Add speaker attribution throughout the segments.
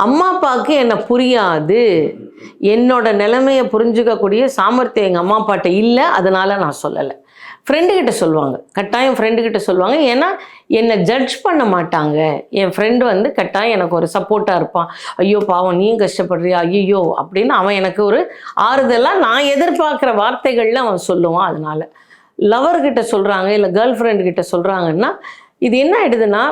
Speaker 1: அம்மா அப்பாவுக்கு என்னை புரியாது, என்னோட நிலைமையை புரிஞ்சுக்கக்கூடிய சாமர்த்தியம் எங்கள் அம்மா அப்பாட்ட இல்லை, அதனால நான் சொல்லலை. ஃப்ரெண்டுக்கிட்ட சொல்லுவாங்க, கட்டாயம் ஃப்ரெண்டுக்கிட்ட சொல்லுவாங்க. ஏன்னா என்னை ஜட்ஜ் பண்ண மாட்டாங்க. என் ஃப்ரெண்டு வந்து கட்டாயம் எனக்கு ஒரு சப்போர்ட்டாக இருப்பான். ஐயோ பாவம் நீ கஷ்டப்படுறியா, ஐயோ அப்படின்னு அவன் எனக்கு ஒரு ஆறுதலாக நான் எதிர்பார்க்குற வார்த்தைகளில் அவன் சொல்லுவான். அதனால் லவர்கிட்ட சொல்கிறாங்க இல்லை கேர்ள் ஃப்ரெண்டுக்கிட்ட சொல்கிறாங்கன்னா இது என்ன ஆகிடுதுன்னா,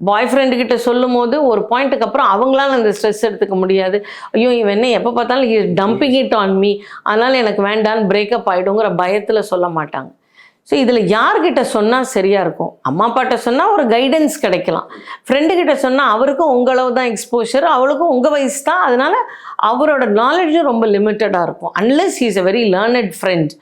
Speaker 1: பாய் ஃப்ரெண்டுக்கிட்ட சொல்லும் போது ஒரு பாயிண்ட்டுக்கு அப்புறம் அவங்களால அந்த ஸ்ட்ரெஸ் எடுத்துக்க முடியாது. ஐயோ இவன் என்ன எப்போ பார்த்தாலும் டம்பிங் இட் ஆன் மீ, அதனால் எனக்கு வேண்டான்னு பிரேக்கப் ஆகிடுங்கிற பயத்தில் சொல்ல மாட்டாங்க. ஸோ இதில் யார்கிட்ட சொன்னால் சரியாக இருக்கும்? அம்மா அப்பாட்ட சொன்னால் ஒரு கைடன்ஸ் கிடைக்கலாம். ஃப்ரெண்டுக்கிட்ட சொன்னால் அவருக்கும் உங்களவு தான் எக்ஸ்போஷர், அவளுக்கும் உங்கள் வயசு தான், அதனால் அவரோட நாலேஜும் ரொம்ப லிமிட்டடாக இருக்கும். Unless he is a very learned friend,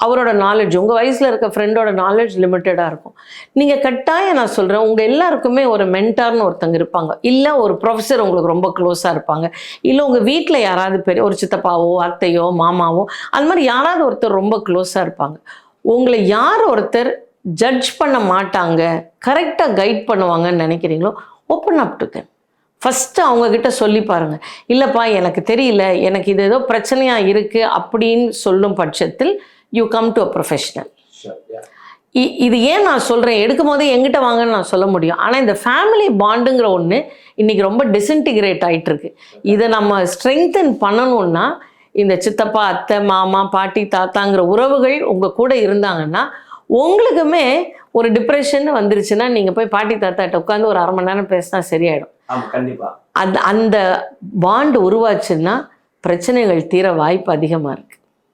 Speaker 1: அவரோட நாலேஜ் உங்கள் வயசில் இருக்க ஃப்ரெண்டோட நாலேஜ் லிமிட்டடாக இருக்கும். நீங்கள் கட்டாயம் நான் சொல்கிறேன், உங்கள் எல்லாருக்குமே ஒரு மென்டார்னு ஒருத்தங்க இருப்பாங்க, இல்லை ஒரு ப்ரொஃபஸர் உங்களுக்கு ரொம்ப க்ளோஸாக இருப்பாங்க, இல்லை உங்கள் வீட்டில் யாராவது பெரிய ஒரு சித்தப்பாவோ அத்தையோ மாமாவோ அந்த மாதிரி யாராவது ஒருத்தர் ரொம்ப க்ளோஸாக இருப்பாங்க. உங்களை யார் ஒருத்தர் ஜட்ஜ் பண்ண மாட்டாங்க, கரெக்டாக கைட் பண்ணுவாங்கன்னு நினைக்கிறீங்களோ open up to them. First அவங்கக்கிட்ட சொல்லி பாருங்கள். இல்லைப்பா எனக்கு தெரியல, எனக்கு இது ஏதோ பிரச்சனையாக இருக்குது அப்படின்னு சொல்லும் பட்சத்தில் you come to a professional. இது ஏன் நான் சொல்கிறேன், எடுக்கும் போதே எங்கிட்ட வாங்கன்னு நான் சொல்ல முடியும். ஆனால் இந்த ஃபேமிலி பாண்டுங்கிற ஒன்று இன்றைக்கி ரொம்ப டிஸ்இன்டிகிரேட் ஆகிட்டுருக்கு. இதை நம்ம ஸ்ட்ரெங்தன் பண்ணணுன்னா இந்த சித்தப்பா அத்தை மாமா பாட்டி தாத்தாங்கிற உறவுகள் உங்கள் கூட இருந்தாங்கன்னா, உங்களுக்குமே ஒரு டிப்ரெஷன் வந்துருச்சுன்னா நீங்கள் போய் பாட்டி தாத்தாட்ட உட்காந்து ஒரு 1/2 மணி நேரம் பேசினா சரியாயிடும். அந்த பாண்டு உருவாச்சுன்னா பிரச்சனைகள் தீர வாய்ப்பு அதிகமாக இருக்குது.